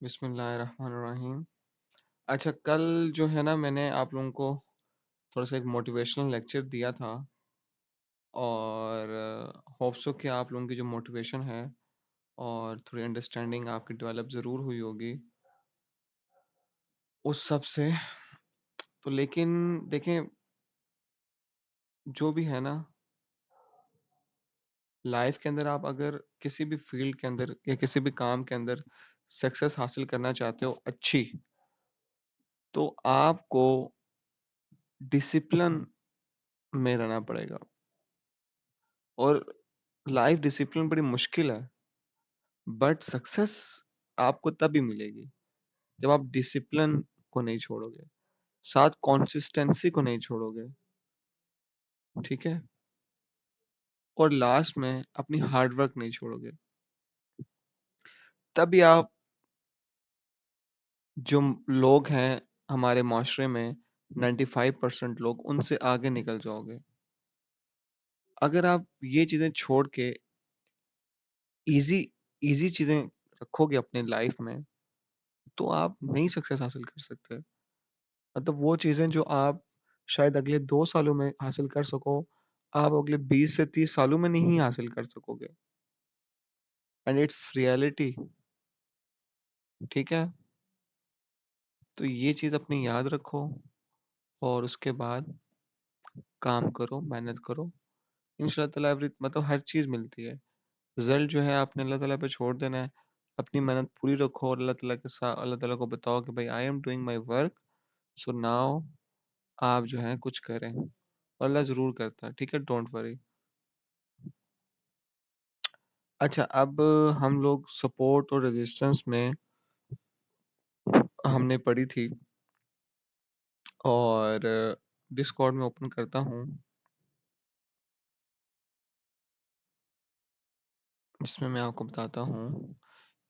बिस्मिल्लाहिर्रहमानिर्रहीम। अच्छा, कल जो है ना मैंने आप लोगों को थोड़ा-सा एक मोटिवेशनल लेक्चर दिया था और होप सो कि आप लोगों की जो मोटिवेशन है और थोड़ी अंडरस्टैंडिंग आपकी डेवलप ज़रूर हुई होगी उस सब से। तो लेकिन देखें, जो भी है ना, लाइफ़ के अंदर आप अगर किसी भी फ़ील्ड के अंदर या किसी भी काम के अंदर सक्सेस हासिल करना चाहते हो अच्छी, तो आपको डिसिप्लिन में रहना पड़ेगा और लाइफ़ डिसिप्लिन बड़ी मुश्किल है। बट सक्सेस आपको तभी मिलेगी जब आप डिसिप्लिन को नहीं छोड़ोगे, साथ कंसिस्टेंसी को नहीं छोड़ोगे, ठीक है? और लास्ट में अपनी हार्ड वर्क नहीं छोड़ोगे। तभी आप जो लोग हैं हमारे माशरे में 95% लोग उनसे आगे निकल जाओगे। अगर आप ये चीज़ें छोड़ के ईज़ी ईज़ी चीज़ें रखोगे अपनी लाइफ में, तो आप नहीं सक्सेस हासिल कर सकते। मतलब वो चीज़ें जो आप शायद अगले 2 सालों में हासिल कर सको, आप अगले 20 से 30 सालों में नहीं हासिल कर सकोगे। एंड इट्स रियलिटी, ठीक है? तो ये चीज़ अपनी याद रखो और उसके बाद काम करो, मेहनत करो। इंशाअल्लाह ताला मतलब हर चीज़ मिलती है। रिज़ल्ट जो है आपने अल्लाह ताला पे छोड़ देना है। अपनी मेहनत पूरी रखो और अल्लाह ताला को बताओ कि भाई I am doing my work, so now आप जो है कुछ करें। और अल्लाह ज़रूर करता है, ठीक है? Don't worry. अच्छा, अब हम लोग सपोर्ट और रेजिस्टेंस में हमने पढ़ी थी और डिस्कॉर्ड में ओपन करता हूँ, जिसमें मैं आपको बताता हूँ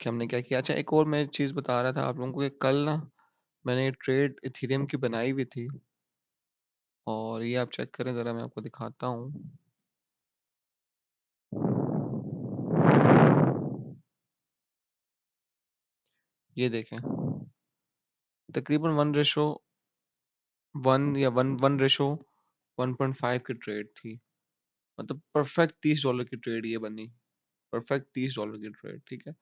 कि हमने क्या किया। अच्छा, एक और मैं चीज़ बता रहा था आप लोगों को कि कल ना मैंने ट्रेड इथेरियम की बनाई हुई थी और ये आप चेक करें ज़रा, मैं आपको दिखाता हूँ। ये देखें, तकरीबन 1 या 1 रेशो 1.5 की ट्रेड थी। मतलब परफेक्ट $30 की ट्रेड ये बनी। परफेक्ट $30 की ट्रेड, ठीक है?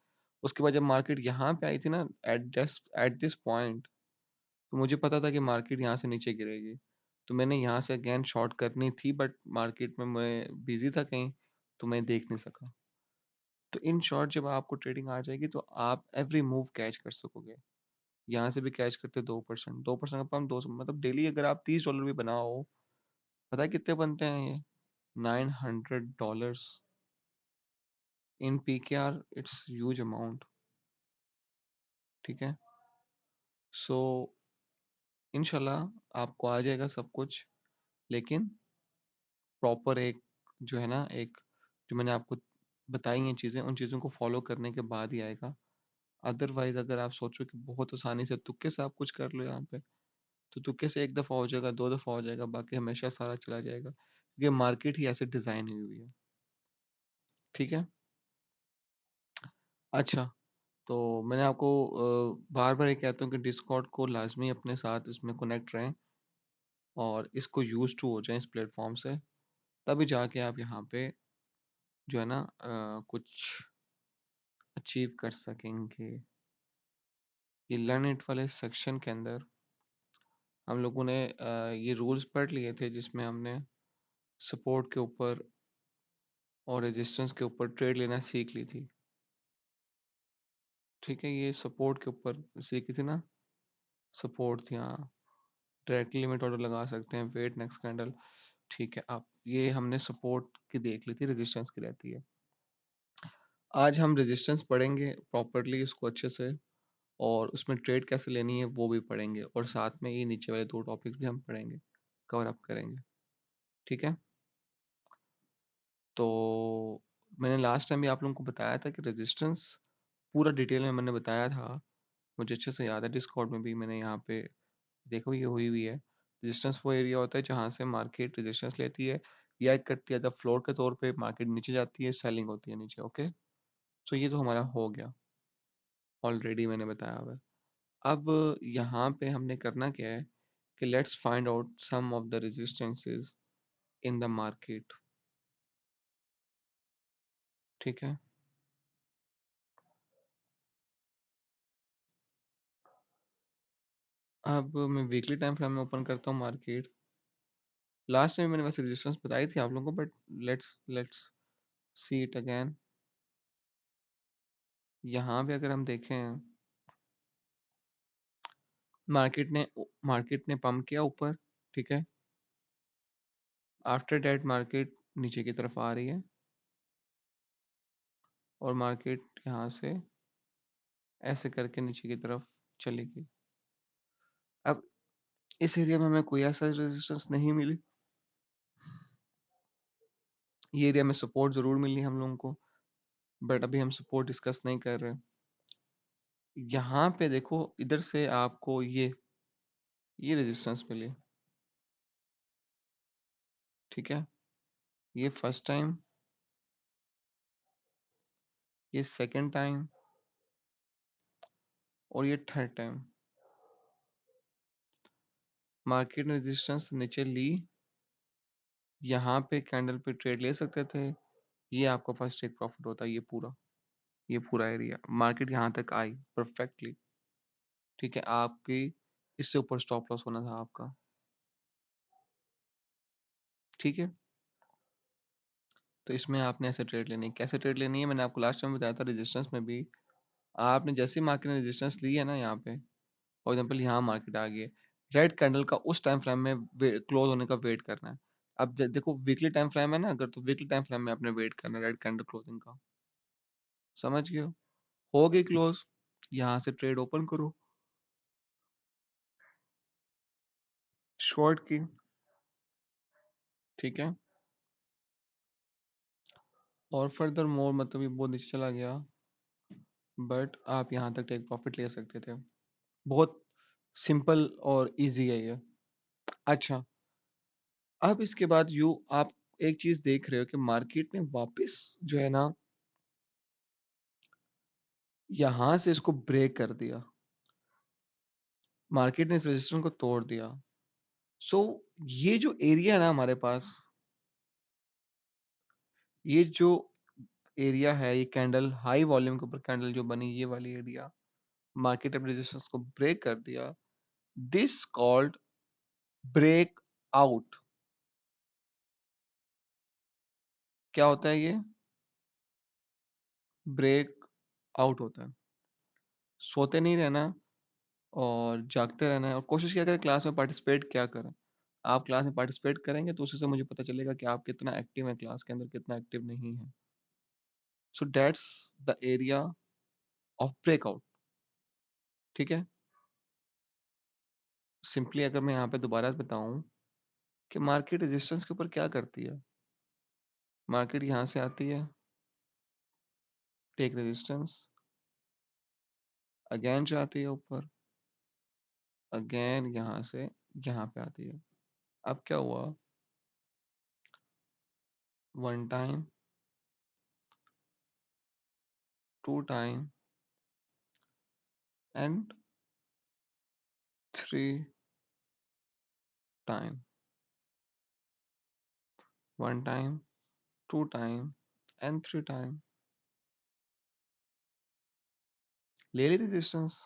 उसके बाद जब मार्केट यहाँ पे आई थी ना, एट दिस पॉइंट, तो मुझे पता था कि मार्केट यहाँ से नीचे गिरेगी। तो मैंने यहाँ से अगेन शॉर्ट करनी थी बट मार्केट में मैं बिज़ी था कहीं, तो मैं देख नहीं सका। तो इन शॉर्ट जब आपको ट्रेडिंग आ जाएगी तो आप एवरी मूव कैच कर सकोगे। यहाँ से भी कैच करते 2%, 2% का पम्प 2 मतलब डेली अगर आप $30 भी बनाओ, पता है कितने बनते हैं ये? $900 इन पीकेआर, इट्स ह्यूज अमाउंट, ठीक है? सो इंशाल्लाह आपको आ जाएगा सब कुछ, लेकिन प्रॉपर एक जो है ना, एक जो मैंने आपको बताई हैं चीज़ें, उन चीज़ों को फॉलो करने के बाद ही आएगा। अदरवाइज़ अगर आप सोचो कि बहुत आसानी से तुक्के से आप कुछ कर लो यहाँ पे, तो तुक्के से 1 दफ़ा हो जाएगा, 2 दफ़ा हो जाएगा, बाकी हमेशा सारा चला जाएगा। ये मार्केट ही ऐसे डिज़ाइन हुई हुई है, ठीक है? अच्छा, तो मैंने आपको बार-बार ये कहता हूँ कि डिस्कॉर्ड को लाज़मी अपने साथ इसमें कनेक्ट रहें और इसको यूज़्ड टू हो जाएँ इस प्लेटफ़ॉर्म से, तभी जाके आप यहाँ पे जो है ना कुछ अचीव कर सकेंगे। ये लर्न इट वाले सेक्शन के अंदर हम लोगों ने ये रूल्स पढ़ लिए थे जिसमें हमने सपोर्ट के ऊपर और रेजिस्टेंस के ऊपर ट्रेड लेना सीख ली थी। ठीक है, ये सपोर्ट के ऊपर सीखी थी ना, सपोर्ट थी, हाँ। डायरेक्टली लिमिट ऑर्डर लगा सकते हैं, वेट नेक्स्ट कैंडल, ठीक है। अब ये हमने सपोर्ट की देख ली थी, रेजिस्टेंस की रहती है। आज हम रेजिस्टेंस पढ़ेंगे प्रॉपरली उसको अच्छे से और उसमें ट्रेड कैसे लेनी है वो भी पढ़ेंगे और साथ में ये नीचे वाले 2 टॉपिक्स भी हम पढ़ेंगे, कवर अप करेंगे, ठीक है? तो मैंने लास्ट टाइम भी आप लोगों को बताया था कि रेजिस्टेंस पूरा डिटेल में मैंने बताया था। मुझे अच्छे से याद है, डिस्कॉर्ड में भी मैंने यहाँ पे देखो ये हुई हुई है। रेजिस्टेंस वो एरिया होता है जहाँ से मार्केट रेजिस्टेंस लेती है या एक करती है, जब फ्लोर के तौर पे मार्केट नीचे जाती है, सेलिंग होती है नीचे, ओके? सो ये तो हमारा हो गया। ऑलरेडी मैंने बताया हुआ है। अब यहाँ पे हमने करना क्या है कि let's find out some of the resistances in the market. ठीक है, अब मैं वीकली टाइम फ्रेम में ओपन करता हूँ मार्केट। लास्ट टाइम मैंने वैसे रेजिस्टेंस बताई थी आप लोगों को, but let's let's see it again. यहाँ पे अगर हम देखें, मार्केट ने पंप किया ऊपर। ठीक है, आफ्टर डेट मार्केट नीचे की तरफ आ रही है और मार्केट यहाँ से ऐसे करके नीचे की तरफ चली गई। अब इस एरिया में हमें कोई ऐसा रेजिस्टेंस नहीं मिली। ये एरिया में सपोर्ट जरूर मिली हम लोगों को, बट अभी हम सपोर्ट डिस्कस नहीं कर रहे। यहाँ पे देखो, इधर से आपको ये रेजिस्टेंस मिली। ठीक है, ये फर्स्ट टाइम, ये सेकंड टाइम और ये थर्ड टाइम। मार्केट ने रेजिस्टेंस नीचे ली, यहाँ पे कैंडल पे ट्रेड ले सकते थे। ये आपका फर्स्ट टेक प्रॉफिट होता है। ये पूरा एरिया मार्केट यहाँ तक आई परफेक्टली। ठीक है, आपकी इससे ऊपर स्टॉप लॉस होना था आपका। ठीक है, तो इसमें आपने ऐसे ट्रेड लेनी है। कैसे ट्रेड लेनी है मैंने आपको लास्ट टाइम बताया था रेजिस्टेंस में भी। आपने जैसे ही मार्केट ने रेजिस्टेंस ली है ना, यहाँ पे फॉर एग्जाम्पल यहाँ मार्केट आ गई है, रेड कैंडल का उस टाइम फ्रेम में क्लोज होने का वेट करना है। अब देखो वीकली टाइम फ्रेम है ना, अगर तो वीकली टाइम फ्रेम में आपने वेट करना है रेड कैंडल क्लोजिंग का। समझ गए हो गई क्लोज, यहाँ से ट्रेड ओपन करो शॉर्ट की। ठीक है, और फर्दर मोर मतलब ये बहुत नीचे चला गया, बट आप यहाँ तक टेक प्रॉफिट ले सकते थे। बहुत सिंपल और इजी है ये। अच्छा, अब इसके बाद आप एक चीज देख रहे हो कि मार्केट ने वापस जो है ना, यहां से इसको ब्रेक कर दिया। मार्केट ने इस रेजिस्टेंस को तोड़ दिया। सो ये जो एरिया है ना हमारे पास, ये जो एरिया है, ये कैंडल हाई वॉल्यूम के ऊपर कैंडल जो बनी, ये वाली एरिया मार्केट ने रेजिस्टेंस को ब्रेक कर दिया। This called breakout. क्या होता है ये? ब्रेक आउट होता है। सोते नहीं रहना और जागते रहना है, और कोशिश किया करें क्लास में पार्टिसिपेट क्या करें। आप क्लास में पार्टिसिपेट करेंगे तो उसी से मुझे पता चलेगा कि आप कितना एक्टिव हैं क्लास के अंदर, कितना एक्टिव नहीं है। So that's the area of breakout. ठीक है, सिंपली अगर मैं यहाँ पे दोबारा बताऊं कि मार्केट रेजिस्टेंस के ऊपर क्या करती है, मार्केट यहाँ से आती है, टेक रेजिस्टेंस, अगेन जाती है ऊपर, अगेन यहाँ से यहाँ पे आती है। अब क्या हुआ, one time, two time and three time. One time, two time and three time. ले ली रेजिस्टेंस।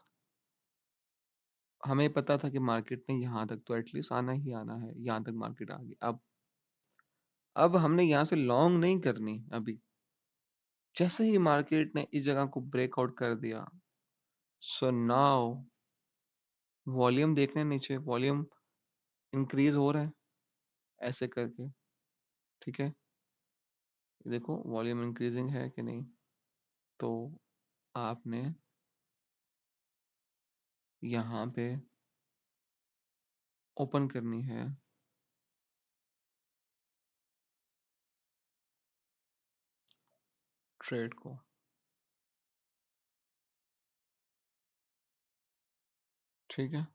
हमें पता था कि मार्केट ने यहाँ तक तो एटलीस्ट आना ही आना है, यहाँ तक मार्केट आ गई। अब हमने यहाँ से लॉन्ग नहीं करनी। अभी जैसे ही मार्केट ने इस जगह को ब्रेकआउट कर दिया, सो नाउ वॉल्यूम देखने नीचे, वॉल्यूम इंक्रीज हो रहा है ऐसे करके। ठीक है, देखो वॉल्यूम इंक्रीजिंग है कि नहीं। तो आपने यहाँ पे ओपन करनी है ट्रेड को। ठीक है,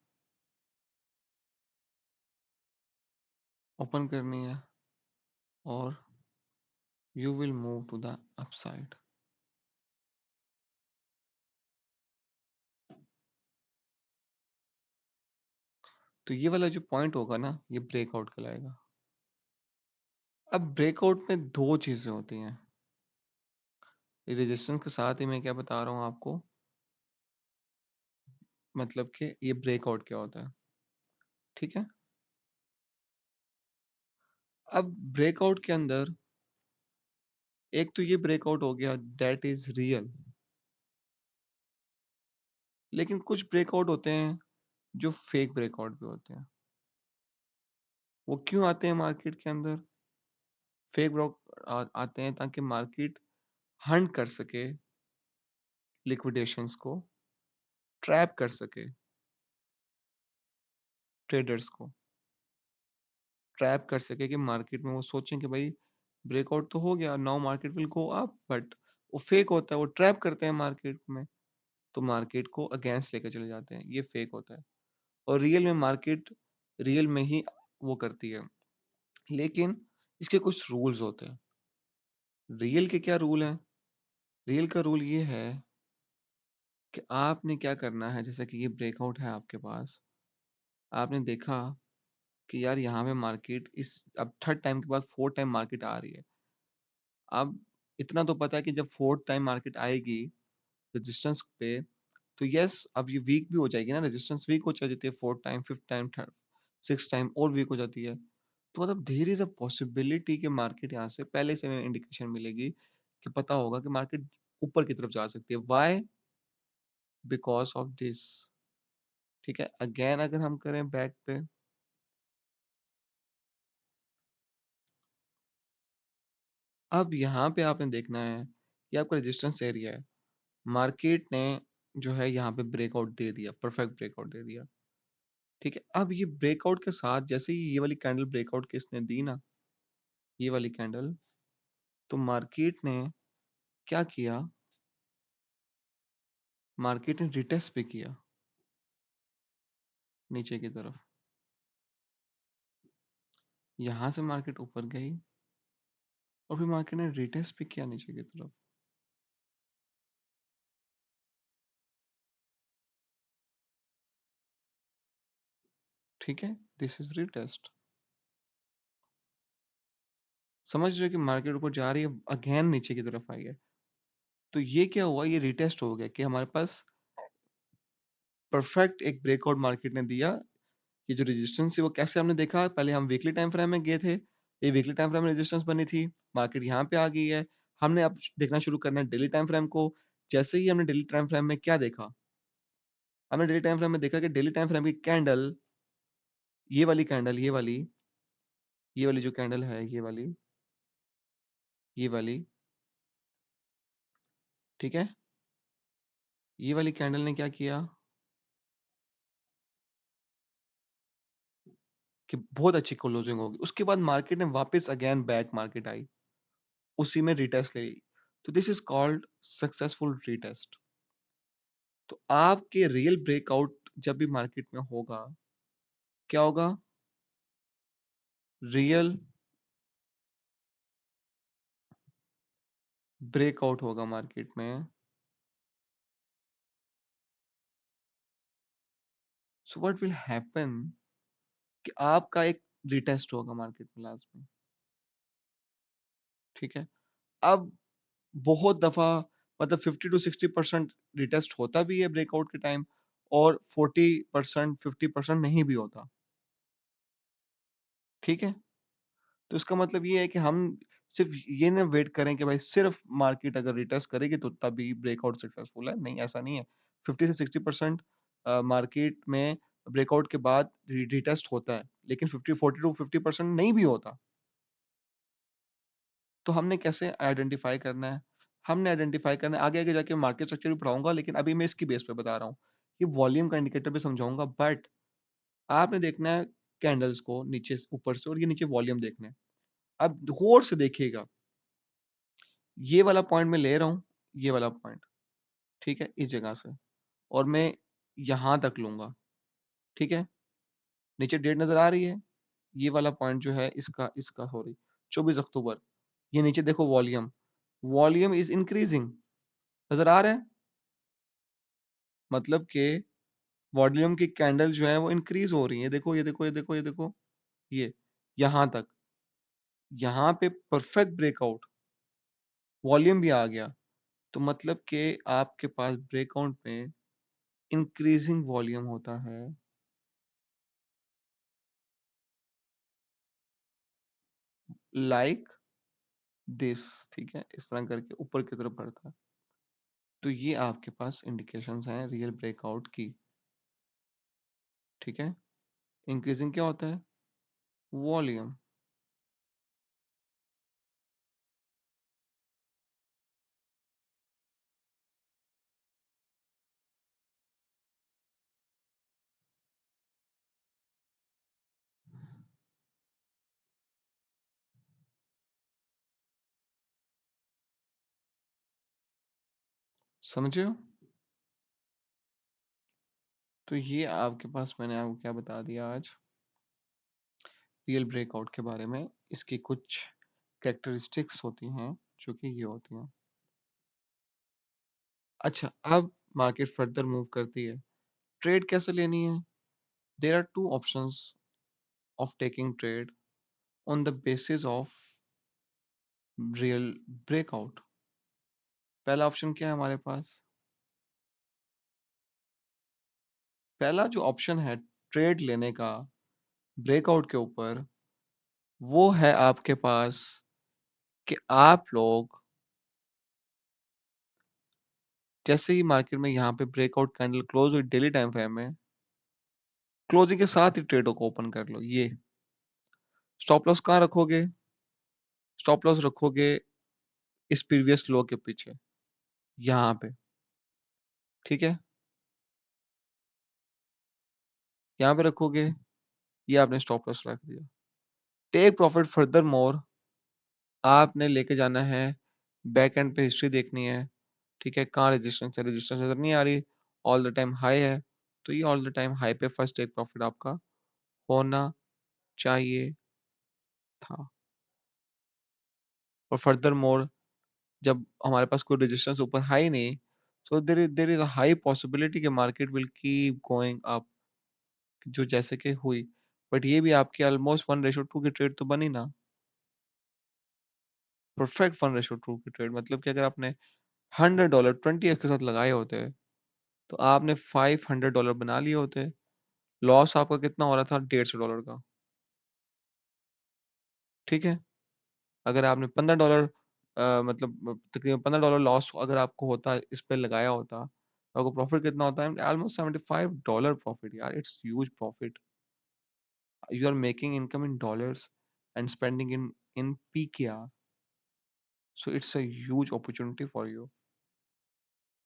ओपन करनी है और you will move to the upside. तो ये वाला जो पॉइंट होगा ना, ये ब्रेकआउट कहलाएगा। अब ब्रेकआउट में 2 चीज़ें होती हैं। रेजिस्टेंस के साथ ही मैं क्या बता रहा हूँ आपको, मतलब कि ये ब्रेकआउट क्या होता है, ठीक है? अब ब्रेकआउट के अंदर एक तो ये ब्रेकआउट हो गया दैट इज़ रियल, लेकिन कुछ ब्रेकआउट होते हैं जो फेक ब्रेकआउट भी होते हैं। वो क्यों आते हैं मार्केट के अंदर? फेक ब्रोक आते हैं ताकि मार्केट हंट कर सके लिक्विडेशंस को, ट्रैप कर सके ट्रेडर्स को, ट्रैप कर सके कि मार्केट में वो सोचें कि भाई ब्रेकआउट तो हो गया, now market will go up, but वो फेक होता है, वो ट्रैप करते हैं मार्केट में, तो मार्केट को अगेंस्ट लेके चले जाते हैं, ये फेक होता है। और रियल में मार्केट रियल में ही वो करती है, लेकिन इसके कुछ रूल्स होते हैं। रियल के क्या रूल हैं? रियल का रूल ये है कि आपने क्या करना है, जैसे कि ये ब्रेकआउट है आपके पास, आपने देखा कि यार यहाँ पे मार्केट इस अब थर्ड टाइम के बाद फोर्थ टाइम मार्केट आ रही है। अब इतना तो पता है कि जब फोर्थ टाइम मार्केट आएगी रेजिस्टेंस पे, तो यस अब ये वीक भी हो जाएगी ना, रेजिस्टेंस वीक हो जाती है fourth time, fifth time, third, six time और वीक हो जाती है। तो मतलब देयर इज अ पॉसिबिलिटी कि मार्केट यहाँ से पहले से हमें इंडिकेशन मिलेगी कि पता होगा कि मार्केट ऊपर की तरफ जा सकती है। व्हाई? Because of this. ठीक है, अगेन अगर हम करें बैक पे, अब यहाँ पे आपने देखना है कि आपका रेजिस्टेंस एरिया है, मार्केट ने जो है यहाँ पे ब्रेकआउट दे दिया, परफेक्ट ब्रेकआउट दे दिया। ठीक है, अब ये ब्रेकआउट के साथ जैसे ही ये वाली कैंडल ब्रेकआउट किसने दी ना, ये वाली कैंडल, तो मार्केट ने क्या किया, मार्केट ने रिटेस्ट भी किया नीचे की तरफ, यहाँ से मार्केट ऊपर गई और फिर मार्केट ने रिटेस्ट भी किया नीचे की तरफ। ठीक है, दिस इज रिटेस्ट। समझ रहे हो कि मार्केट ऊपर जा रही है, अगेन नीचे की तरफ आई है, तो ये क्या हुआ, ये रिटेस्ट हो गया कि हमारे पास परफेक्ट एक ब्रेकआउट मार्केट ने दिया। ये जो रेजिस्टेंस है वो कैसे हमने देखा, पहले हम वीकली टाइम फ्रेम में गए थे, ये वीकली टाइम फ्रेम में रेजिस्टेंस बनी थी, मार्केट यहाँ पे आ गई है, हमने अब देखना शुरू करना है डेली टाइम फ्रेम को। जैसे ही हमने डेली टाइम फ्रेम में क्या देखा, हमने डेली टाइम फ्रेम में देखा कि डेली टाइम फ्रेम की कैंडल, ये वाली कैंडल, ये वाली जो कैंडल है, ये वाली, ठीक है, ये वाली कैंडल ने क्या किया कि बहुत अच्छी क्लोजिंग होगी, उसके बाद मार्केट ने वापस अगेन बैक मार्केट आई, उसी में रिटेस्ट ले ली, तो this is called successful retest. तो आपके रियल ब्रेकआउट जब भी मार्केट में होगा, क्या होगा, रियल ब्रेकआउट होगा मार्केट में। सो व्हाट विल हैपन कि आपका एक रिटेस्ट होगा मार्केट में लास्ट में। ठीक है, अब बहुत दफा मतलब 50 to 60% रिटेस्ट होता भी है ब्रेकआउट के टाइम, और 40% 50% नहीं भी होता। ठीक है, तो इसका मतलब ये है कि हम सिर्फ ये ना वेट करें कि भाई सिर्फ मार्केट अगर रिटेस्ट करेगी तो तभी ब्रेकआउट सक्सेसफुल है, नहीं ऐसा नहीं है। 50 से 60% मार्केट में ब्रेकआउट के बाद रिटेस्ट होता है, लेकिन 40 to 50% नहीं भी होता। तो हमने कैसे आइडेंटिफाई करना है, हमने आइडेंटिफाई करना है, आगे आगे जाके मार्केट स्ट्रक्चर भी पढ़ाऊंगा, लेकिन अभी मैं इसकी बेस पे बता रहा हूँ, ये वॉल्यूम का इंडिकेटर भी समझाऊंगा, बट आपने देखना है कैंडल्स को नीचे से ऊपर से, और ये नीचे वॉल्यूम देखना है। अब गौर से देखिएगा, ये वाला पॉइंट मैं ले रहा हूँ, ये वाला पॉइंट, ठीक है, इस जगह से, और मैं यहाँ तक लूंगा। ठीक है, नीचे डेट नजर आ रही है, ये वाला पॉइंट जो है इसका इसका सॉरी 24 अक्टूबर, ये नीचे देखो वॉल्यूम, वॉल्यूम इज इंक्रीजिंग, नजर आ रहा है, मतलब कि वॉल्यूम की कैंडल जो है वो इंक्रीज हो रही है, देखो ये देखो ये देखो ये देखो, ये यहाँ तक, यहाँ पे परफेक्ट ब्रेकआउट, वॉल्यूम भी आ गया, तो मतलब कि आपके पास ब्रेकआउट में इंक्रीजिंग वॉल्यूम होता है, लाइक दिस, ठीक है, इस तरह करके ऊपर की तरफ बढ़ता है। तो ये आपके पास इंडिकेशंस हैं रियल ब्रेकआउट की, ठीक है। इंक्रीजिंग क्या होता है? वॉल्यूम। समझे हो? तो ये आपके पास मैंने आपको क्या बता दिया आज रियल ब्रेकआउट के बारे में। इसकी कुछ कैरेक्टरिस्टिक्स होती हैं जो कि ये होती हैं। अच्छा, अब मार्केट फर्दर मूव करती है, ट्रेड कैसे लेनी है? There are two options of taking trade on the basis of real breakout. पहला ऑप्शन क्या है हमारे पास? पहला जो ऑप्शन है ट्रेड लेने का ब्रेकआउट के ऊपर, वो है आपके पास कि आप लोग जैसे ही मार्केट में यहाँ पे ब्रेकआउट कैंडल क्लोज हुई डेली टाइम फ्रेम में, क्लोजिंग के साथ ही ट्रेडों को ओपन कर लो। ये स्टॉप लॉस कहाँ रखोगे? स्टॉप लॉस रखोगे इस प्रीवियस लो के पीछे, यहाँ पे, ठीक है, यहाँ पे रखोगे, ये आपने स्टॉप लॉस रख दिया। टेक प्रॉफिट फर्दर मोर, आपने लेके जाना है, बैक एंड पे हिस्ट्री देखनी है, ठीक है, कहाँ रेजिस्टेंस है, रेजिस्टेंस नजर नहीं आ रही, ऑल द टाइम हाई है, तो ये ऑल द टाइम हाई पे फर्स्ट टेक प्रॉफिट आपका होना चाहिए था। और फर्दर मोर जब हमारे पास कोई रेजिस्टेंस ऊपर हाई नहीं, so there is a high possibility कि market will keep going up, जो जैसे कि हुई। बट ये भी आपकी ऑलमोस्ट 1:2 की ट्रेड तो बनी ना, परफेक्ट 1:2 की ट्रेड, मतलब कि अगर आपने $100 20x के साथ लगाए होते तो आपने $500 बना लिए होते। लॉस आपका कितना हो रहा था? $150 का, ठीक है। अगर आपने $15 मतलब तकरीबन $15 लॉस अगर आपको होता इस पे लगाया होता, तो आपको प्रॉफिट कितना होता है? ऑलमोस्ट $75 प्रॉफिट यार, it's huge profit. You are making income in dollars and spending in PKR, so it's a huge opportunity for you.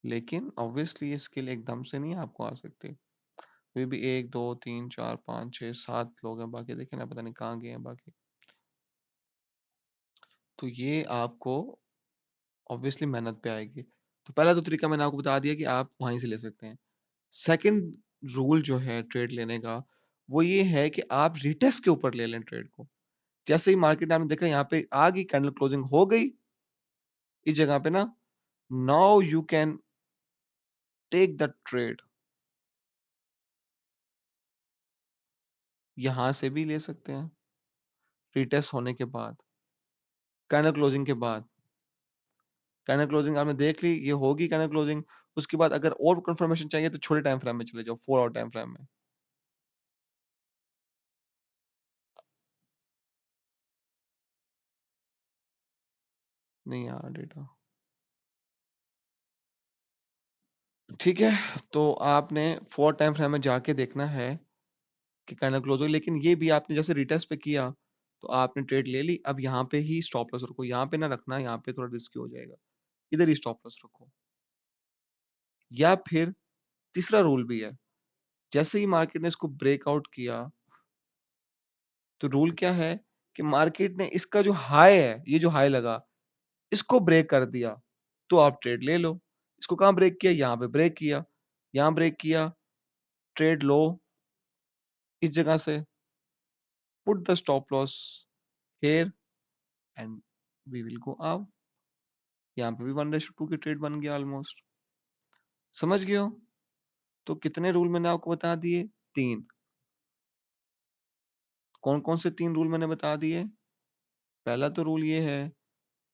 लेकिन ऑब्वियसली ये स्किल एकदम से नहीं आपको आ सकती। अभी भी 1 2 3 4 5 6 7 लोग हैं, बाकी देखे ना पता नहीं कहाँ गए हैं बाकी। तो ये आपको ऑब्वियसली मेहनत पे आएगी। तो पहला तो तरीका मैंने आपको बता दिया कि आप वहीं से ले सकते हैं। सेकंड रूल जो है ट्रेड लेने का, वो ये है कि आप रिटेस्ट के ऊपर ले लें ट्रेड को। जैसे ही मार्केट आपने देखा यहाँ पे आ गई, कैंडल क्लोजिंग हो गई इस जगह पे ना, now you can take the trade. यहाँ से भी ले सकते हैं रिटेस्ट होने के बाद, कैंडल क्लोजिंग के बाद। कैंडल क्लोजिंग आपने देख ली, ये होगी कैंडल क्लोजिंग। उसके बाद अगर और कंफर्मेशन चाहिए तो छोटे टाइम फ्रेम में चले जाओ, 4 आवर टाइम फ्रेम में। नहीं आ रहा डेटा, ठीक है। तो आपने 4 टाइम फ्रेम में जाके देखना है कि कैंडल क्लोज हो, लेकिन ये भी आपने जैसे रिटेस्ट पे किया तो आपने ट्रेड ले ली, अब यहाँ पे ही स्टॉप लॉस रखो, यहाँ पे ना रखना, यहाँ पे थोड़ा रिस्की हो जाएगा, इधर ही स्टॉप लॉस रखो। या फिर तीसरा रूल भी है, जैसे ही मार्केट ने इसको ब्रेकआउट किया, तो रूल क्या है कि मार्केट ने इसका जो हाई है, ये जो हाई लगा, इसको ब्रेक कर दिया, तो आप ट्रेड ले लो। इसको कहाँ ब्रेक किया? यहाँ पे ब्रेक किया, यहाँ ब्रेक किया, ट्रेड लो इस जगह से, put the stop loss here and we will go up. यहाँ पे भी 1:2 की ट्रेड बन गया ऑलमोस्ट। समझ गए हो? तो कितने रूल मैंने आपको बता दिए? 3। कौन-कौन से 3 रूल मैंने बता दिए? पहला तो रूल ये है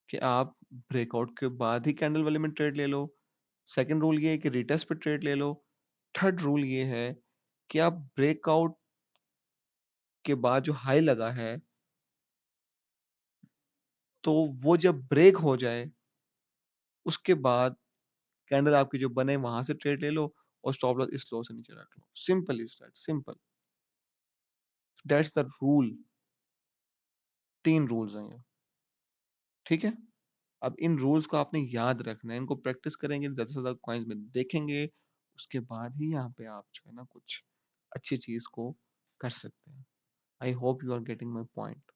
कि आप ब्रेकआउट के बाद ही कैंडल वाले में ट्रेड ले लो। सेकंड रूल ये है कि रिटेस्ट पे ट्रेड ले लो। थर्ड रूल ये है कि आप ब्रेकआउट के बाद जो हाई लगा है, तो वो जब ब्रेक हो जाए, उसके बाद कैंडल आपकी जो बने वहां से ट्रेड ले लो और स्टॉप लॉस इस लो से नीचे रख लो। Simple is that, simple. That's the rule. 3 rules हैं ये, ठीक है? अब इन रूल्स को आपने याद रखना है, इनको प्रैक्टिस करेंगे, ज़्यादा से ज़्यादा कॉइन्स में देखेंगे, उसके बाद ही यहाँ पे आप जो है ना कुछ अच्छी चीज़ को कर सकते हैं। I hope you are getting my point.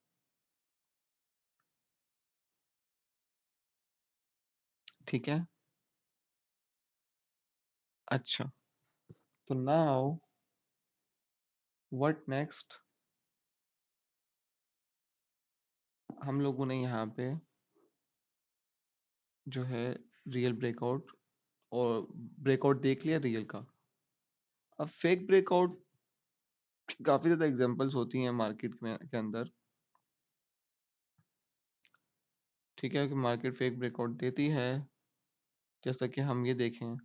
ठीक है? अच्छा, तो नाउ व्हाट नेक्स्ट? हम लोगों ने यहाँ पे जो है रियल ब्रेकआउट और ब्रेकआउट देख लिया रियल का। अब फेक ब्रेकआउट काफ़ी ज़्यादा एग्ज़ाम्पल्स होती हैं मार्केट में के अंदर, ठीक है? कि मार्केट फेक ब्रेकआउट देती है, जैसा कि हम ये देखें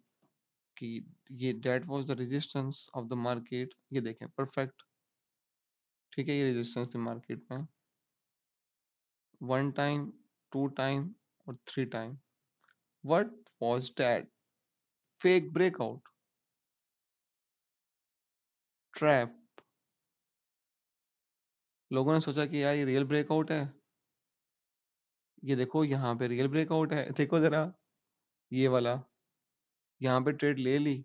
कि ये that was the resistance of the market, ये देखें परफेक्ट, ठीक है? ये रेजिस्टेंस थी मार्केट में 1 टाइम, 2 टाइम और 3 time. What was that? Fake breakout, trap. लोगों ने सोचा कि यार ये रियल ब्रेकआउट है, ये देखो यहाँ पे रियल ब्रेकआउट है, देखो जरा ये वाला, यहाँ पे ट्रेड ले ली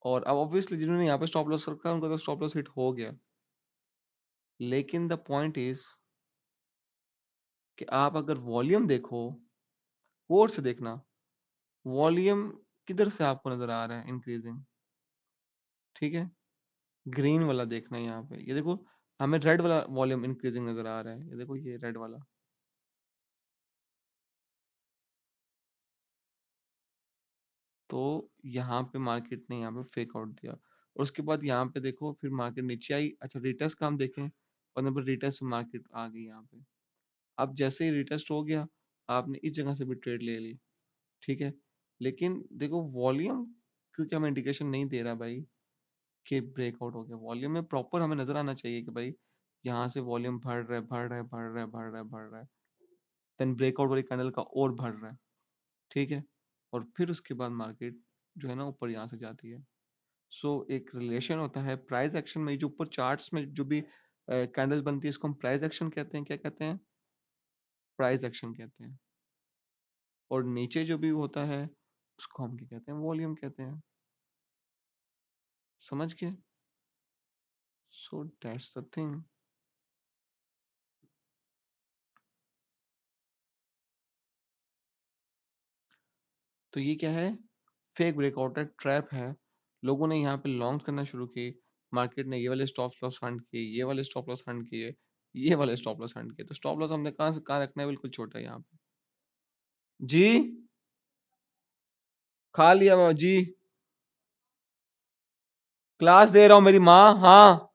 और अब ऑब्वियसली जिन्होंने यहाँ पे स्टॉप लॉस रखा उनका तो स्टॉप लॉस हिट हो गया। लेकिन द पॉइंट इज कि आप अगर वॉल्यूम देखो, गौर से देखना, वॉल्यूम किधर से आपको नजर आ रहा है इंक्रीजिंग, ठीक है? ग्रीन वाला देखना है यहाँ पे, ये देखो हमें रेड वाला वॉल्यूम इंक्रीजिंग नजर आ रहा है, ये देखो ये रेड वाला। तो यहाँ पे मार्केट ने यहाँ पे फेक आउट दिया और उसके बाद यहाँ पे देखो फिर मार्केट नीचे आई। अच्छा, रिटेस्ट का हम देखें और नंबर रिटेस्ट मार्केट आ गई यहाँ पे। अब जैसे ही रिटेस्ट हो गया, आपने इस जगह से भी ट्रेड ले ली, ठीक है? लेकिन देखो वॉल्यूम क्योंकि हमें इंडिकेशन नहीं दे रहा भाई कि ब्रेकआउट हो गया। वॉल्यूम में प्रॉपर हमें नजर आना चाहिए कि भाई यहाँ से वॉल्यूम बढ़ रहा है, बढ़ रहा है, बढ़ रहा है, बढ़ रहा है, बढ़ रहा है, देन ब्रेकआउट वाली कैंडल का और बढ़ रहा है, ठीक है? और फिर उसके बाद मार्केट जो है ना ऊपर यहाँ से जाती है। सो एक रिलेशन होता है प्राइस एक्शन में, जो ऊपर चार्ट्स में जो भी कैंडल्स बनती है इसको हम प्राइस एक्शन कहते हैं। क्या कहते हैं? प्राइस एक्शन कहते हैं। और नीचे जो भी होता है उसको हम क्या कहते हैं? वॉल्यूम कहते हैं। समझ गए? So that's the thing. तो ये क्या है? फेक ब्रेकआउट है, ट्रैप है। लोगों ने यहाँ पे लॉन्ग करना शुरू की, मार्केट ने ये वाले स्टॉप लॉस हंट किए, ये वाले स्टॉप लॉस हंट किए, ये वाले स्टॉप लॉस हंट किए। तो स्टॉप लॉस हमने कहाँ से कहाँ रखना है? बिल्कुल छोटा है यहाँ पे। जी, खा लिया बाबा जी, क्लास दे रहा हूँ मेरी माँ। हाँ,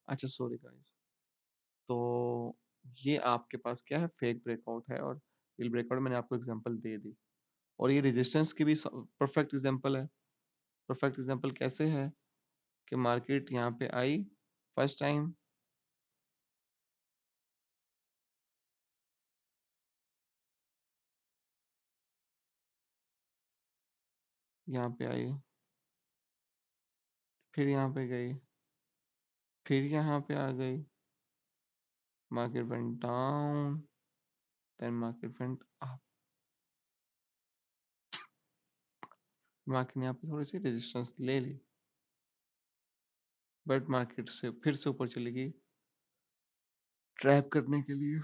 अच्छा सॉरी गाइस। तो ये आपके पास क्या है? फेक ब्रेकआउट है और रियल ब्रेकआउट मैंने आपको एग्जांपल दे दी। और ये रेजिस्टेंस की भी परफेक्ट एग्जांपल है। परफेक्ट एग्जांपल कैसे है कि मार्केट यहाँ पे आई फर्स्ट टाइम, यहाँ पे आई, फिर यहाँ पे गई, फिर यहाँ पे आ गई, market went down, then market went up. Market ने यहाँ पे थोड़ी सी रेजिस्टेंस ले ली, बट मार्केट से फिर से ऊपर चली गई ट्रैप करने के लिए।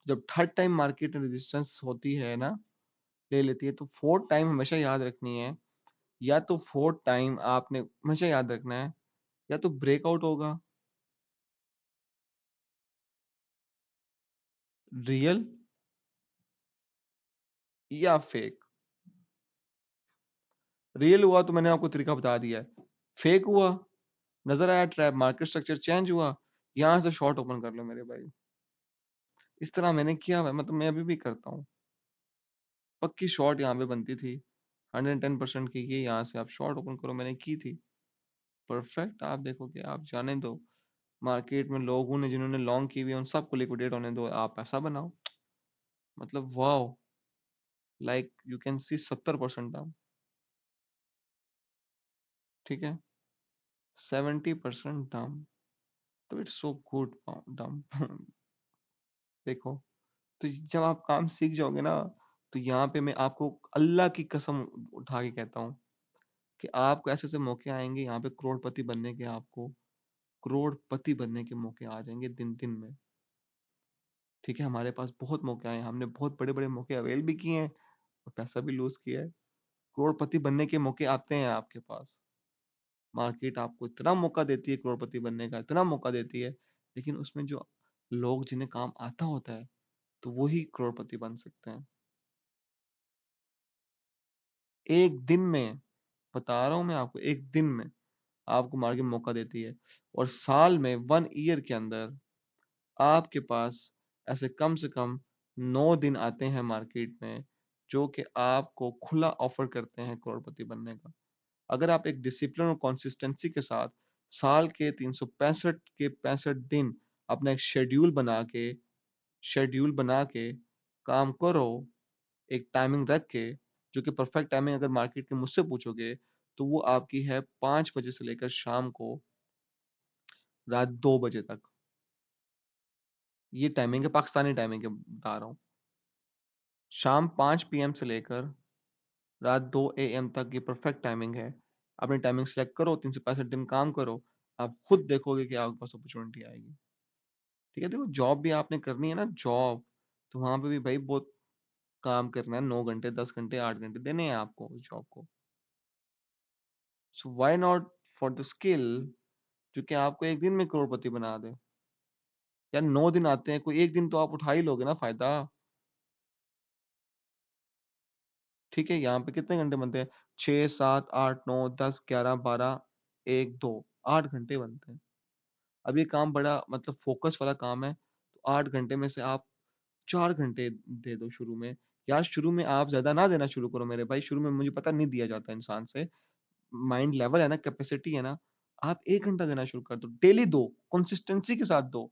जब थर्ड टाइम मार्केट में रेजिस्टेंस होती है ना, ले लेती है, तो फोर्थ टाइम हमेशा याद रखनी है। या तो फोर्थ टाइम आपने हमेशा याद रखना है, या तो ब्रेकआउट होगा रियल, या फेक। रियल हुआ तो मैंने आपको तरीका बता दिया है। फेक हुआ, नज़र आया ट्रैप, मार्केट स्ट्रक्चर चेंज हुआ, यहाँ से शॉर्ट ओपन कर लो मेरे भाई। इस तरह मैंने किया हुआ है, मतलब मैं अभी भी करता हूँ। पक्की शॉर्ट यहाँ पे बनती थी, 110% की, ये यहाँ से आप शॉर्ट ओपन करो, मैंने की थी। परफेक्ट, आप देखोगे, आप जाने दो। मार्केट में लोगों ने जिन्होंने लॉन्ग की हुई है, उन सबको लिक्विडेट होने दो, आप पैसा बनाओ। मतलब wow! Like you can see 70% down, ठीक है? 70% डाउन, तो इट्स सो गुड डाउन। देखो, तो जब आप काम सीख जाओगे ना, तो यहाँ पे मैं आपको अल्लाह की कसम उठा के कहता हूँ कि आपको ऐसे-ऐसे मौके आएँगे यहाँ पे करोड़पति बनने के, आपको करोड़पति बनने के मौके आ जाएँगे दिन-दिन में। ठीक है? हमारे पास बहुत मौके आए हैं, हमने बहुत बड़े-बड़े मौके अवेल भी किए हैं और पैसा भी लूज़ किया है। करोड़पति बनने के मौके आते हैं आपके पास। मार्केट आपको इतना मौका देती है करोड़पति बनने का, इतना मौका देती है, लेकिन उसमें जो लोग जिन्हें काम आता होता है, तो वो ही करोड़पति बन सकते हैं। एक दिन में, बता रहा हूँ मैं आपको, एक दिन में आपको मार्केट मौका देती है और साल में 1 ईयर के अंदर आपके पास ऐसे कम से कम 9 दिन आते हैं मार्केट में, जो कि आपको खुला ऑफ़र करते हैं करोड़पति बनने का। अगर आप एक डिसिप्लिन और कंसिस्टेंसी के साथ साल के 365 के 65 दिन अपना एक शेड्यूल बना के काम करो, एक टाइमिंग रख के, जो कि परफेक्ट टाइमिंग अगर मार्केट के मुझसे पूछोगे, तो वो आपकी है 5 बजे से लेकर शाम को रात 2 बजे तक। ये टाइमिंग है, पाकिस्तानी टाइमिंग है बता रहा हूँ। शाम 5 पीएम से लेकर रात 2 एएम तक ये परफेक्ट टाइमिंग है। अपनी टाइमिंग सेलेक्ट करो, 365 दिन काम करो, आप खुद देखोगे कि आपके पास अपॉर्च्युनिटी आएगी। ठीक है? देखो, जॉब भी आपने करनी है ना जॉब, तो वहाँ पे भी भाई बहुत काम करना है, 9 घंटे, 10 घंटे, 8 घंटे देने हैं आपको उस जॉब को। So why not for the skill, जो कि आपको 1 दिन में करोड़पति बना दे। यार 9 दिन आते हैं, कोई 1 दिन तो आप उठा ही लोगे ना फ़ायदा। ठीक है? यहाँ पे कितने घंटे बनते हैं? 6, 7, 8, 9, 10, 11, 12, 1, 2, 8 घंटे बनते हैं। अब ये काम बड़ा मतलब फ़ोकस वाला काम है, तो 8 घंटे में से आप 4 घंटे दे दो शुरू में। यार शुरू में आप ज़्यादा ना देना शुरू करो मेरे भाई, शुरू में मुझे पता नहीं दिया जाता इंसान से। माइंड लेवल है ना, कैपेसिटी है ना, आप 1 घंटा देना शुरू कर दो। डेली दो, कंसिस्टेंसी के साथ दो।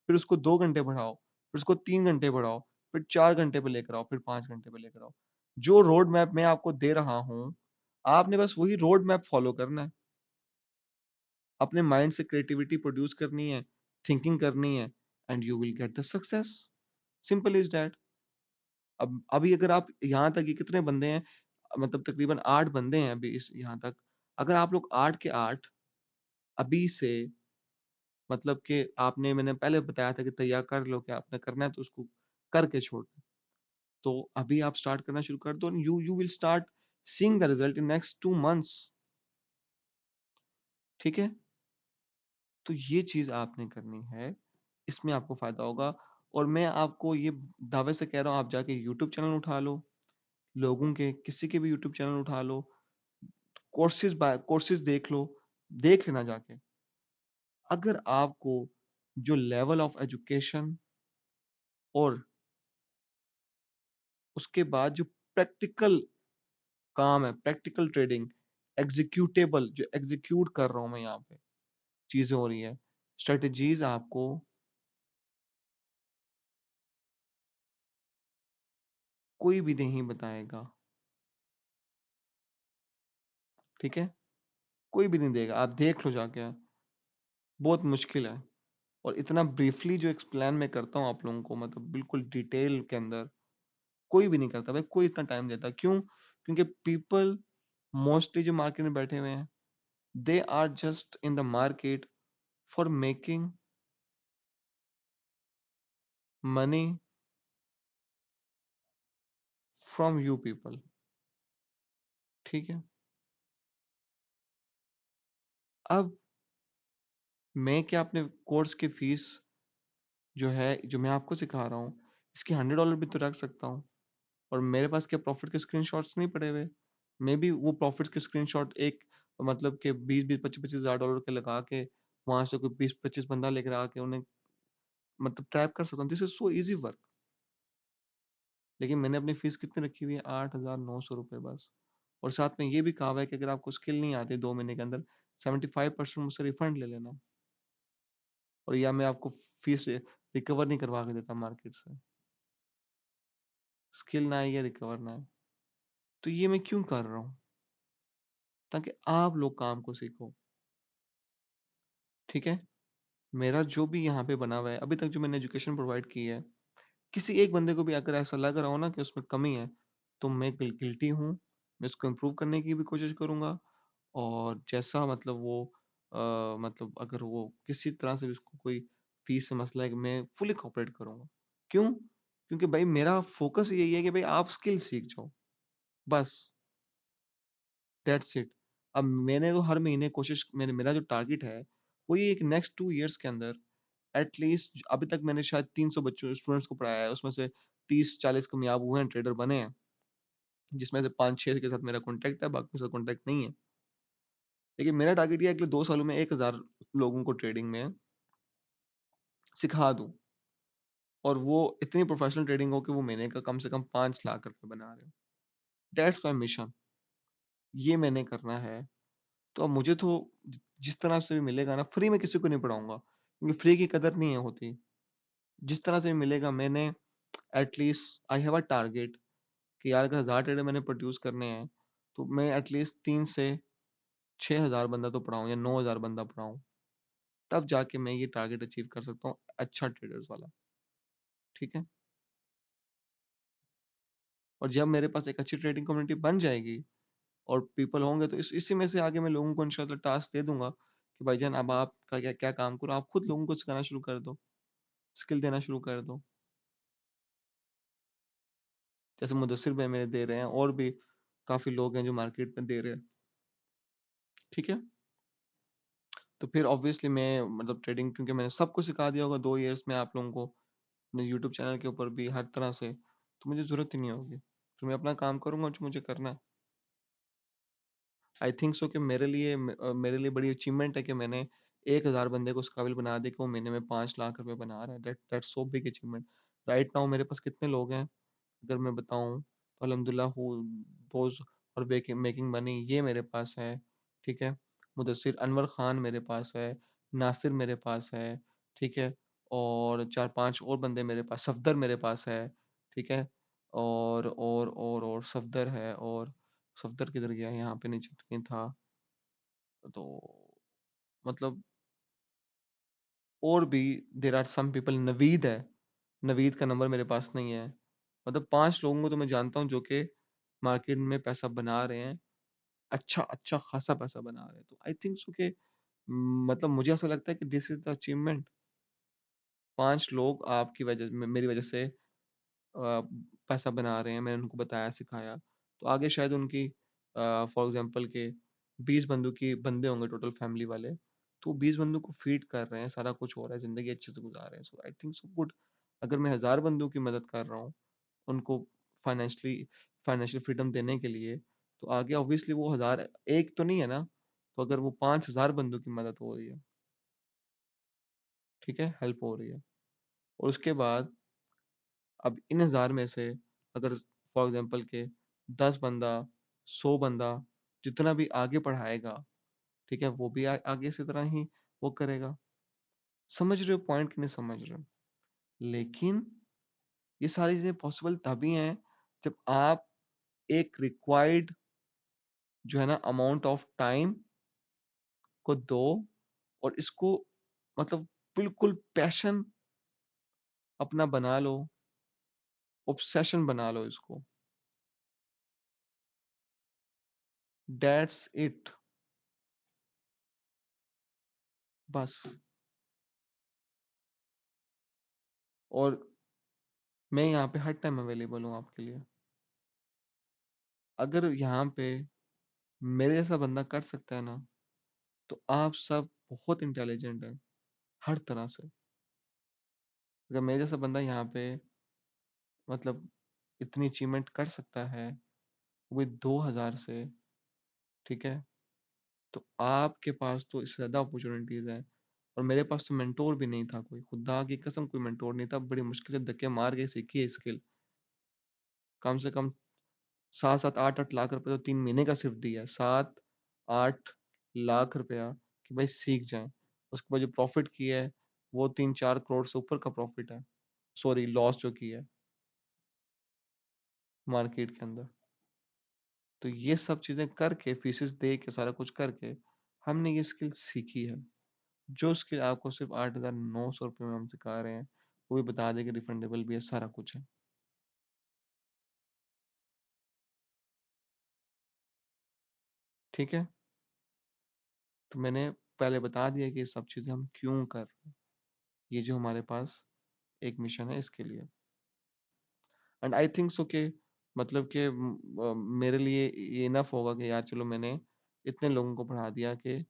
फिर उसको 2 घंटे बढ़ाओ, फिर उसको 3 घंटे बढ़ाओ, फिर 4 घंटे पे लेकर आओ, फिर 5 घंटे पे लेकर आओ। जो रोड मैप मैं आपको दे रहा हूँ, आपने बस वही रोड मैप फ़ॉलो करना है। अपने माइंड से क्रिएटिविटी प्रोड्यूस करनी है, थिंकिंग करनी है and you will get the success. Simple is that. अब अभी अगर आप यहाँ तक ये कितने बंदे हैं, मतलब तकरीबन 8 बंदे हैं अभी इस यहाँ तक। अगर आप लोग 8 के 8 अभी से, मतलब कि आपने, मैंने पहले बताया था कि तैयार कर लो, कि आपने करना है तो उसको करके छोड़ दो। तो अभी आप स्टार्ट करना शुरू कर दो, you you will start seeing the result in next 2 months. ठीक है? तो ये चीज़ आपने करनी है, इसमें आपको फ़ायदा होगा और मैं आपको ये दावे से कह रहा हूँ, आप जाके यूट्यूब चैनल उठा लो, लोगों के किसी के भी यूट्यूब चैनल उठा लो, कोर्सेज़ देख लेना जाके। अगर आपको जो लेवल ऑफ एजुकेशन और उसके बाद जो प्रैक्टिकल काम है, प्रैक्टिकल ट्रेडिंग, एग्ज़ीक्यूटेबल जो एग्ज़ीक्यूट कर रहा हूँ मैं यहाँ पे, चीज़ें हो रही हैं, स्ट्रैटेजीज़ आपको कोई भी नहीं बताएगा, ठीक है? कोई भी नहीं देगा, आप देख लो जाके, बहुत मुश्किल है। और इतना ब्रीफली जो एक्सप्लेन मैं करता हूँ आप लोगों को, मतलब बिल्कुल डिटेल के अंदर, कोई भी नहीं करता भाई, कोई इतना टाइम देता। क्यों? क्योंकि पीपल मोस्टली जो मार्केट में बैठे हुए हैं, they are just in the market for making money from you people, ठीक है? अब मैं क्या अपने कोर्स की फीस जो है, जो मैं आपको सिखा रहा हूँ, इसके $100 भी तो रख सकता हूँ। और मेरे पास क्या प्रॉफ़िट के स्क्रीनशॉट्स नहीं पड़े हुए। मेबी वो प्रॉफ़िट्स के स्क्रीनशॉट एक मतलब के 20-20, 25-25 हज़ार डॉलर के लगा के, वहाँ से कोई 20-25 बंदा लेकर आके उन्हें मतलब ट्रैप कर सकता हूँ। This is so easy work. लेकिन मैंने अपनी फ़ीस कितनी रखी हुई है? ₹8,900 बस। और साथ में ये भी कहा हुआ है कि अगर आपको स्किल नहीं आती 2 महीने के अंदर, 75% मुझसे रिफंड ले लेना, और या मैं आपको फ़ीस रिकवर नहीं करवा के देता मार्केट से। स्किल ना आए या रिकवर ना आए। तो ये मैं क्यों कर रहा हूँ? ताकि आप लोग काम को सीखो, ठीक है? मेरा जो भी यहाँ पे बना हुआ है, अभी तक जो मैंने एजुकेशन प्रोवाइड की है, किसी एक बंदे को भी अगर ऐसा लग रहा हो ना कि उसमें कमी है, तो मैं गिल्टी हूँ। मैं उसको इम्प्रूव करने की भी कोशिश करूँगा, और जैसा मतलब वो मतलब अगर वो किसी तरह से भी उसको कोई फ़ीस से मसला है, कि मैं फुली कोऑपरेट करूँगा। क्यों? क्योंकि भाई मेरा फ़ोकस यही है कि भाई आप स्किल सीख जाओ, बस। That's it. अब मैंने तो हर महीने कोशिश मैंने मेरा जो टारगेट है, वो ये एक नेक्स्ट 2 इयर्स के अंदर एट लीस्ट अभी तक मैंने शायद 300 बच्चों स्टूडेंट्स को पढ़ाया है, उसमें से 30-40 कामयाब हुए हैं, ट्रेडर बने हैं, जिसमें से 5-6 के साथ मेरा कॉन्टैक्ट है, बाकी के साथ कॉन्टैक्ट नहीं है। लेकिन मेरा टारगेट ये है कि अगले 2 सालों में 1000 लोगों को ट्रेडिंग में सिखा दूँ, और वो इतनी प्रोफेशनल ट्रेडिंग हो कि वो महीने का कम से कम 5 लाख रुपए बना रहे हो। That's my mission. ये मैंने करना है। तो अब मुझे तो जिस तरह से भी मिलेगा ना, फ्री में किसी को नहीं पढ़ाऊँगा, क्योंकि फ्री की कदर नहीं है होती। जिस तरह से भी मिलेगा, मैंने at least I have a target कि यार अगर 1000 ट्रेडर मैंने प्रोड्यूस करने हैं, तो मैं एट लीस्ट 3 से 6000 बंदा तो पढ़ाऊँ या 9000 बंदा पढ़ाऊँ। तब जाके मैं ये टारगेट अचीव कर सकता हूँ, अच्छा ट्रेडर्स वाला, ठीक है? और जब मेरे पास एक अच्छी ट्रेडिंग कम्युनिटी बन जाएगी और पीपल होंगे, तो इस इसी में से आगे मैं लोगों को इंशाल्लाह टास्क दे दूँगा कि भाईजान अब आपका क्या क्या काम करो, आप खुद लोगों को सिखाना शुरू कर दो, स्किल देना शुरू कर दो। जैसे मुदस्सिर भाई मेरे दे रहे हैं, और भी काफ़ी लोग हैं जो मार्केट में दे रहे हैं, ठीक है? तो फिर ऑब्वियसली मैं मतलब ट्रेडिंग, क्योंकि मैंने सबको सिखा दिया होगा 2 इयर्स में आप लोगों को, अपने यूट्यूब चैनल के ऊपर भी हर तरह से, तो मुझे ज़रूरत ही नहीं होगी। तो मैं अपना काम करूँगा जो मुझे करना है। आई थिंक सो कि मेरे लिए बड़ी अचीवमेंट है कि मैंने 1000 बंदे को इस काबिल बना दिया कि वो महीने में 5 लाख रुपए बना रहा है। That's so big achievement. Right now मेरे पास कितने लोग हैं, अगर मैं बताऊँ, तो अल्हम्दुलिल्लाह हू दोज़ और मेकिंग मनी, ये मेरे पास है, ठीक है? मुदस्सिर अनवर खान मेरे पास है, नासिर मेरे पास है, ठीक है? और 4-5 और बंदे मेरे पास, सफदर मेरे पास है, ठीक है? और सफदर है, और सफदर किधर गया? यहाँ पे नीचे तो कहीं था। तो मतलब और भी there are some people, Naveed है, नवीद का नंबर मेरे पास नहीं है। मतलब 5 लोगों को तो मैं जानता हूँ जो कि मार्केट में पैसा बना रहे हैं, अच्छा खासा पैसा बना रहे हैं। तो आई थिंक सो कि मतलब मुझे ऐसा लगता है कि दिस इज़ द अचीवमेंट। 5 लोग आपकी वजह मेरी वजह से पैसा बना रहे हैं, मैंने उनको बताया, सिखाया। तो आगे शायद उनकी फॉर एग्ज़ाम्पल के 20 बंदे होंगे टोटल फैमिली वाले, तो 20 बंदों को फीड कर रहे हैं, सारा कुछ हो रहा है, ज़िंदगी अच्छे से गुज़ार रहे हैं। सो आई थिंक सो गुड। अगर मैं 1000 बंदों की मदद कर रहा हूँ, उनको फाइनेंशियली फाइनेंशियल फ्रीडम देने के लिए, तो आगे ऑब्वियसली वो 1000 एक तो नहीं है ना, तो अगर वो 5000 बंदों की मदद हो रही है, ठीक है? हेल्प हो रही है। और उसके बाद अब इन 1000 में से अगर फॉर एग्ज़ाम्पल के 10 बंदा, 100 बंदा, जितना भी आगे पढ़ाएगा, ठीक है? वो भी आगे इसी तरह ही वो करेगा। समझ रहे हो पॉइंट कि नहीं समझ रहे हो? लेकिन ये सारी चीज़ें पॉसिबल तभी हैं जब आप एक रिक्वायर्ड जो है ना अमाउंट ऑफ टाइम को दो, और इसको मतलब बिल्कुल पैशन अपना बना लो, ऑब्सेशन बना लो इसको। दैट्स इट, बस। और मैं यहाँ पे हर टाइम अवेलेबल हूँ आपके लिए। अगर यहाँ पे मेरे जैसा बंदा कर सकता है ना, तो आप सब बहुत इंटेलिजेंट हैं, हर तरह से। अगर मेरे जैसा बंदा यहाँ पे मतलब इतनी अचीवमेंट कर सकता है, वो भी 2000 से, ठीक है? तो आपके पास तो इससे ज़्यादा अपॉर्च्युनिटीज़ हैं और मेरे पास तो मेंटोर भी नहीं था कोई, खुदा की कसम कोई मेंटोर नहीं था, बड़ी मुश्किल से धक्के मार के सीखी है स्किल। कम से कम 7-7 8-8 लाख रुपए तो 3 महीने का सिर्फ दिया है। 7-8 लाख रुपया कि भाई सीख जाएँ। उसके बाद जो प्रॉफ़िट किया है, वो 3-4 करोड़ से ऊपर का प्रॉफ़िट है। सॉरी लॉस जो किया है मार्केट के अंदर। तो ये सब चीज़ें करके, फीसेस दे के, सारा कुछ करके, हमने ये स्किल सीखी है। जो स्किल आपको सिर्फ 8,900 रुपए में हम सिखा रहे हैं, वो भी बता दें कि रिफंडेबल भी है, सारा कुछ है। ठीक है? तो मैंने पहले बता दिया कि ये सब चीज़ें हम क्यों कर रहे हैं। ये जो हमारे पास एक मिशन है इसके लिए। एंड आई थिंक सो कि मतलब कि मेरे लिए ये इनफ होगा कि यार चलो मैंने इतने लोगों को पढ़ा दिया कि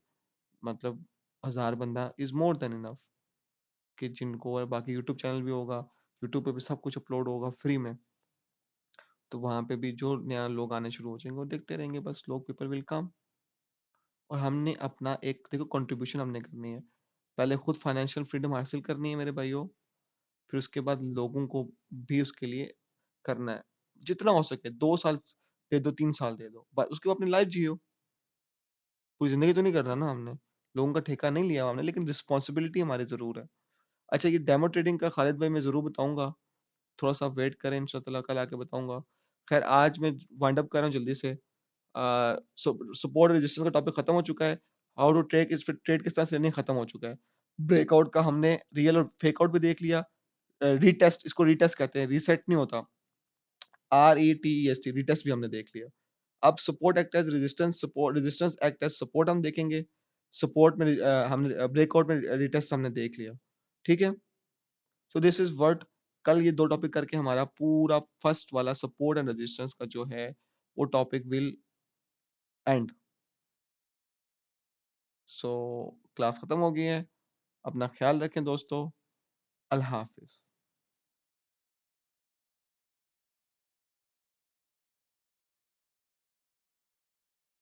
मतलब 1000 बंदा इज़ मोर देन इनफ कि जिनको और बाकी यूट्यूब चैनल भी होगा, यूट्यूब पे भी सब कुछ अपलोड होगा फ्री में। तो वहाँ पे भी जो नया लोग आने शुरू हो जाएँगे, वो देखते रहेंगे बस लोग पीपल विल कम और हमने अपना एक देखो कंट्रीब्यूशन हमने करनी है। पहले खुद फाइनेंशियल फ्रीडम हासिल करनी है मेरे भाइयों, फिर उसके बाद लोगों को भी उसके लिए करना है। जितना हो सके 2 साल दे दो, 3 साल दे दो, ब उसके बाद अपनी लाइफ़ जियो। पूरी ज़िंदगी तो नहीं करना ना हमने। लोगों का ठेका नहीं लिया हमने लेकिन रिस्पॉन्सिबिलिटी हमारी ज़रूर है। अच्छा ये डेमो ट्रेडिंग का खालिद भाई मैं ज़रूर बताऊँगा। थोड़ा-सा वेट करें इंशाअल्लाह कल आके बताऊँगा। ख़ैर आज मैं वाइंड अप कर रहा हूँ जल्दी से। सपोर्ट रेजिस्टेंस का टॉपिक खत्म हो चुका है। हाउ टू ट्रेड इस पे ट्रेड किस तरह से लेनी है खत्म हो चुका है। ब्रेकआउट का हमने रियल और फेक आउट भी देख लिया। रीटेस्ट इसको रीटेस्ट कहते हैं, रीसेट नहीं होता। RETEST रीटेस्ट भी हमने देख लिया। अब support act as resistance resistance act as support हम देखेंगे। सपोर्ट में हमने ब्रेकआउट में रीटेस्ट हमने देख लिया। ठीक है? सो दिस इज़ व्हाट कल ये 2 टॉपिक करके हमारा पूरा फर्स्ट वाला सपोर्ट एंड रेजिस्टेंस का जो है, वो topic will and. So class खत्म हो गई है। अपना ख्याल रखें दोस्तों। अल्लाह हाफ़िज़।